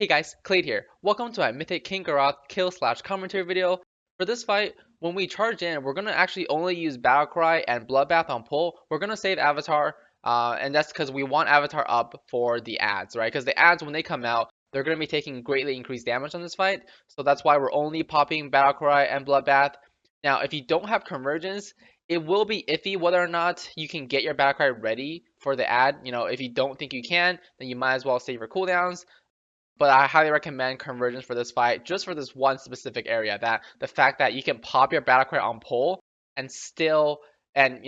Hey guys, Kelade here. Welcome to my Mythic Kin'garoth kill/commentary video. For this fight, when we charge in, we're gonna actually only use Battlecry and Bloodbath on pull. We're gonna save Avatar, and that's because we want Avatar up for the ads, right? Because the ads, when they come out, they're gonna be taking greatly increased damage on this fight. So that's why we're only popping Battlecry and Bloodbath. Now, if you don't have Convergence, it will be iffy whether or not you can get your Battlecry ready for the ad. If you don't think you can, then you might as well save your cooldowns, but I highly recommend Convergence for this fight, just for this one specific area. That the fact that you can pop your battle cry on pull and still have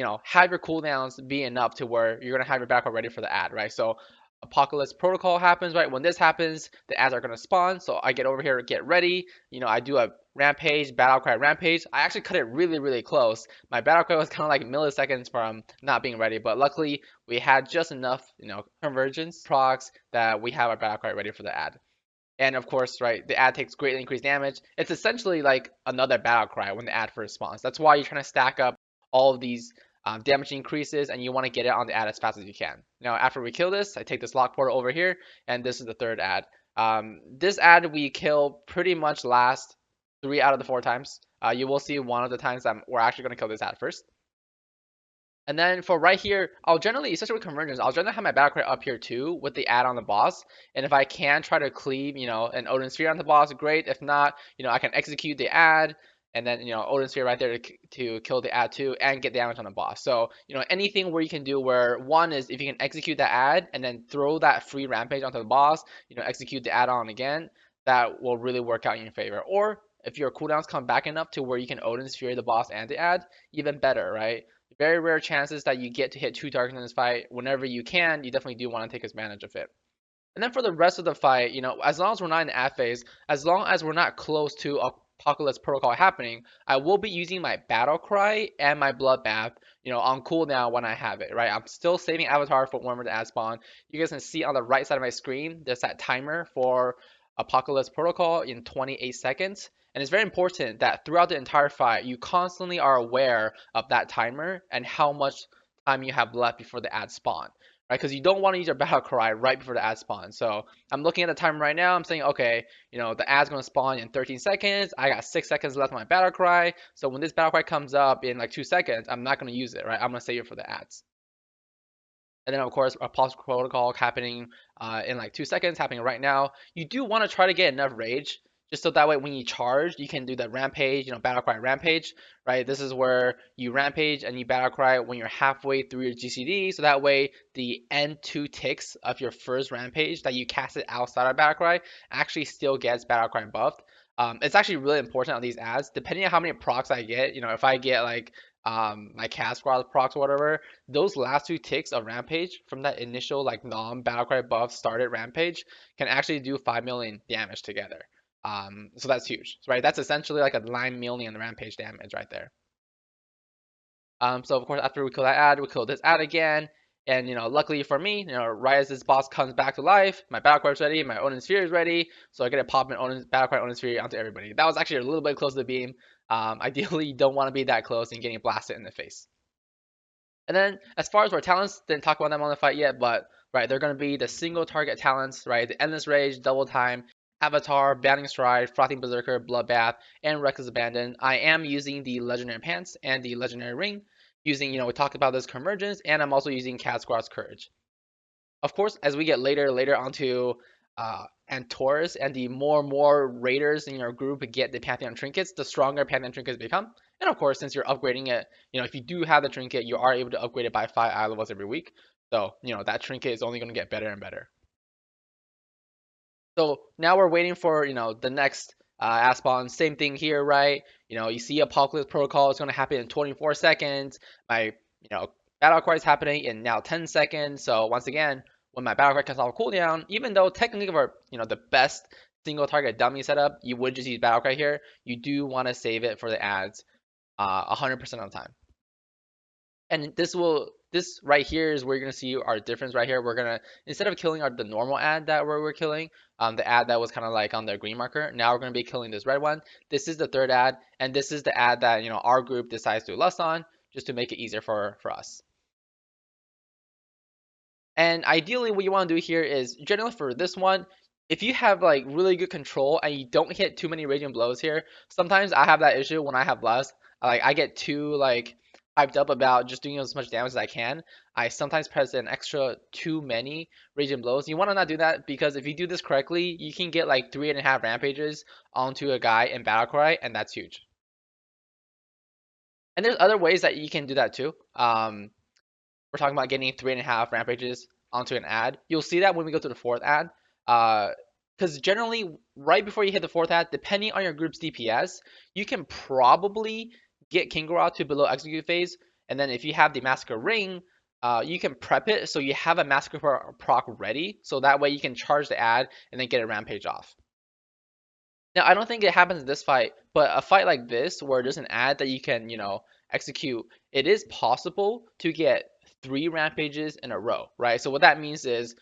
your cooldowns be enough to where you're gonna have your battle cry ready for the ad, right? So Apocalypse Protocol happens, right? When this happens, the ads are gonna spawn. So I get over here to get ready. I do a Rampage, Battle Cry Rampage. I actually cut it really, really close. My Battle Cry was kind of like milliseconds from not being ready, but luckily we had just enough, convergence procs that we have our Battle Cry ready for the ad. And of course, right, the ad takes greatly increased damage. It's essentially like another battle cry when the ad first spawns. That's why you're trying to stack up all of these damage increases, and you want to get it on the ad as fast as you can. Now, after we kill this, I take this lock portal over here, and this is the third ad. This ad we kill pretty much last 3 out of the 4 times. You will see one of the times that we're actually going to kill this ad first. And then for right here, I'll generally, especially with Convergence, I'll generally have my battle cry up here too with the add on the boss. And if I can try to cleave, an Odin Sphere on the boss, great. If not, I can execute the add and then, Odin Sphere right there to kill the add too and get damage on the boss. So, anything where you can do where one is if you can execute the add and then throw that free Rampage onto the boss, execute the add on again, that will really work out in your favor. Or if your cooldowns come back enough to where you can Odin Sphere the boss and the add, even better, right? Very rare chances that you get to hit 2 targets in this fight. Whenever you can, you definitely do want to take advantage of it. And then for the rest of the fight, as long as we're not in the ad phase, as long as we're not close to Apocalypse Protocol happening, I will be using my Battle Cry and my Bloodbath, on cooldown when I have it, right? I'm still saving Avatar for whenever the ad spawn. You guys can see on the right side of my screen, there's that timer for Apocalypse Protocol in 28 seconds. And it's very important that throughout the entire fight, you constantly are aware of that timer and how much time you have left before the ad spawn, right? Because you don't want to use your battle cry right before the ad spawn. So I'm looking at the timer right now. I'm saying, okay, the ad's going to spawn in 13 seconds. I got 6 seconds left on my battle cry. So when this battle cry comes up in like 2 seconds, I'm not going to use it, right? I'm going to save it for the ads. And then of course, a pulse protocol happening in like 2 seconds, happening right now. You do want to try to get enough rage, just so that way when you charge, you can do the rampage, battle cry rampage, right? This is where you rampage and you battle cry when you're halfway through your GCD, so that way the end 2 ticks of your first rampage that you casted outside of battle cry actually still gets battle cry buffed. It's actually really important on these ads, depending on how many procs I get. If I get like my cast squad procs or whatever, those last 2 ticks of rampage from that initial like non-battlecry buff started rampage can actually do 5 million damage together. So that's huge, right? That's essentially like a 9 million rampage damage right there. So of course after we kill that ad, we kill this ad again. And luckily for me, right as this boss comes back to life, my battle cry is ready, my Odin Sphere is ready, so I get to pop my battle cry Odin Sphere onto everybody. That was actually a little bit close to the beam. Ideally, you don't want to be that close and getting blasted in the face. And then as far as our talents, didn't talk about them on the fight yet, but right, they're going to be the single target talents, right? The Endless Rage, Double Time, Avatar, Banning Stride, Frothing Berserker, Bloodbath, and Reckless Abandon. I am using the Legendary Pants and the Legendary Ring, using, we talked about this Convergence, and I'm also using Cat Squad's Courage. Of course, as we get later onto Antorus, and the more raiders in your group get the Pantheon trinkets, the stronger Pantheon trinkets become. And of course, since you're upgrading it, if you do have the trinket, you are able to upgrade it by 5 eye levels every week. So, that trinket is only going to get better and better. So now we're waiting for, the next Aspawn. Same thing here, right? You see Apocalypse Protocol is going to happen in 24 seconds. My, Battle Cry is happening in now 10 seconds. So once again, when my Battle Cry comes off cooldown, even though technically for, the best single target dummy setup, you would just use Battle Cry here, you do want to save it for the ads 100% of the time. And this right here is where you're gonna see our difference right here. We're gonna, instead of killing the normal ad that we're killing, the ad that was kind of like on the green marker, now we're gonna be killing this red one. This is the third ad, and this is the ad that our group decides to lust on, just to make it easier for us. And ideally, what you want to do here is generally for this one, if you have like really good control and you don't hit too many raging blows here, sometimes I have that issue when I have less. Like I get too like hyped up about just doing as much damage as I can. I sometimes press an extra too many raging blows. You want to not do that because if you do this correctly, you can get like 3.5 rampages onto a guy in Battlecry, and that's huge. And there's other ways that you can do that too. We're talking about getting 3.5 rampages onto an ad. You'll see that when we go to the fourth ad. Because generally, right before you hit the fourth ad, depending on your group's DPS, you can probably get Kin'garoth to below execute phase. And then if you have the Massacre Ring, you can prep it so you have a Massacre proc ready. So that way you can charge the ad and then get a rampage off. Now, I don't think it happens in this fight, but a fight like this where there's an ad that you can, execute, it is possible to get 3 rampages in a row, right? So what that means is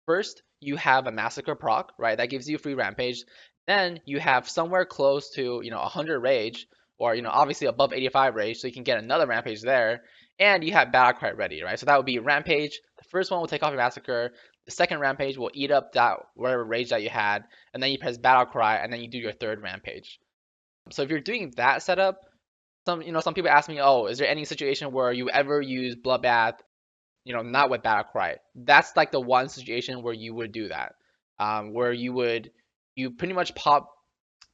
first you have a massacre proc, right? That gives you a free rampage. Then you have somewhere close to, 100 rage or, obviously above 85 rage, so you can get another rampage there. And you have Battlecry ready, right? So that would be rampage. The first one will take off your massacre. The second rampage will eat up that whatever rage that you had, and then you press Battlecry, and then you do your third rampage. So if you're doing that setup, some people ask me, oh, is there any situation where you ever use Bloodbath, not with Battlecry? That's like the one situation where you would do that, where you pretty much pop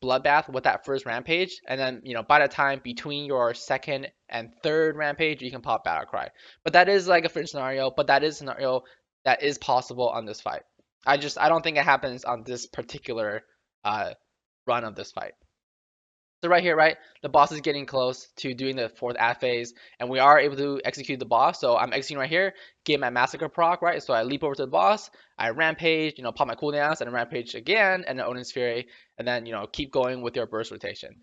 Bloodbath with that first rampage, and then by the time between your second and third rampage, you can pop Battlecry. But that is like a fringe scenario, but that is a scenario that is possible on this fight. I don't think it happens on this particular run of this fight. So right here, right, the boss is getting close to doing the fourth ad phase, and we are able to execute the boss. So I'm executing right here, get my massacre proc, right? So I leap over to the boss, I rampage, pop my cooldowns, and rampage again, and then Odin's Fury, and then keep going with your burst rotation.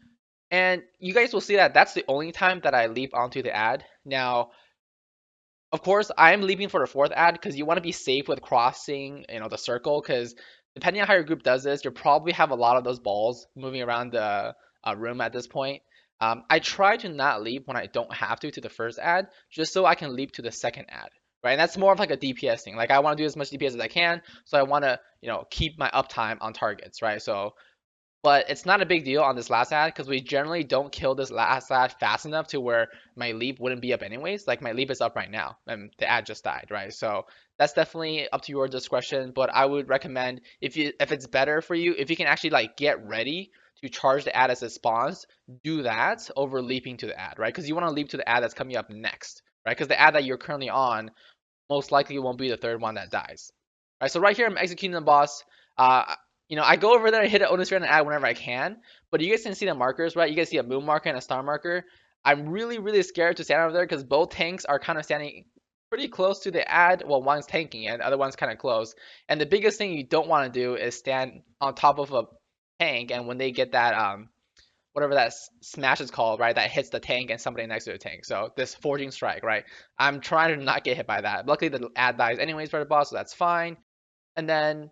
And you guys will see that that's the only time that I leap onto the ad. Now, of course, I'm leaping for the fourth ad because you want to be safe with crossing, the circle. Because depending on how your group does this, you'll probably have a lot of those balls moving around the room at this point. I try to not leap when I don't have to the first ad, just so I can leap to the second ad, right? And that's more of like a DPS thing. Like I want to do as much DPS as I can, so I want to, keep my uptime on targets, right? So but it's not a big deal on this last ad because we generally don't kill this last ad fast enough to where my leap wouldn't be up anyways. Like my leap is up right now and the ad just died, right? So that's definitely up to your discretion. But I would recommend if it's better for you, if you can actually like get ready to charge the ad as it spawns, do that over leaping to the ad, right? Because you want to leap to the ad that's coming up next, right? Because the ad that you're currently on most likely won't be the third one that dies. All right, so right here I'm executing the boss. I go over there and hit an Odin's Fury and ad whenever I can, but you guys can see the markers, right? You guys see a moon marker and a star marker. I'm really, really scared to stand over there because both tanks are kind of standing pretty close to the ad. Well, one's tanking and the other one's kind of close. And the biggest thing you don't want to do is stand on top of a tank, and when they get that whatever that smash is called, right, that hits the tank and somebody next to the tank. So this forging strike, right? I'm trying to not get hit by that. Luckily, the ad dies anyways for the boss, so that's fine. And then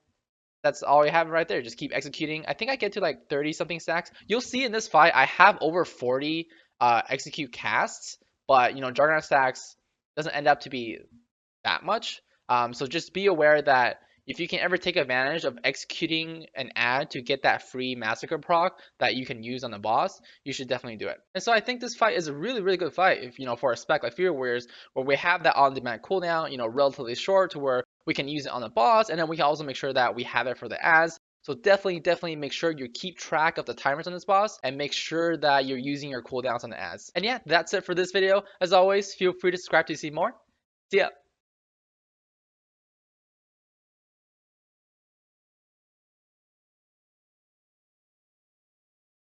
that's all we have right there. Just keep executing. I think I get to like 30 something stacks. You'll see in this fight, I have over 40 execute casts, but Juggernaut stacks doesn't end up to be that much. So just be aware that if you can ever take advantage of executing an ad to get that free massacre proc that you can use on the boss, you should definitely do it. And so I think this fight is a really, really good fight if for a spec like Fear Warriors, where we have that on-demand cooldown, relatively short to where we can use it on the boss, and then we can also make sure that we have it for the ads. So definitely make sure you keep track of the timers on this boss and make sure that you're using your cooldowns on the ads. And yeah, that's it for this video. As always, feel free to subscribe to see more. See ya.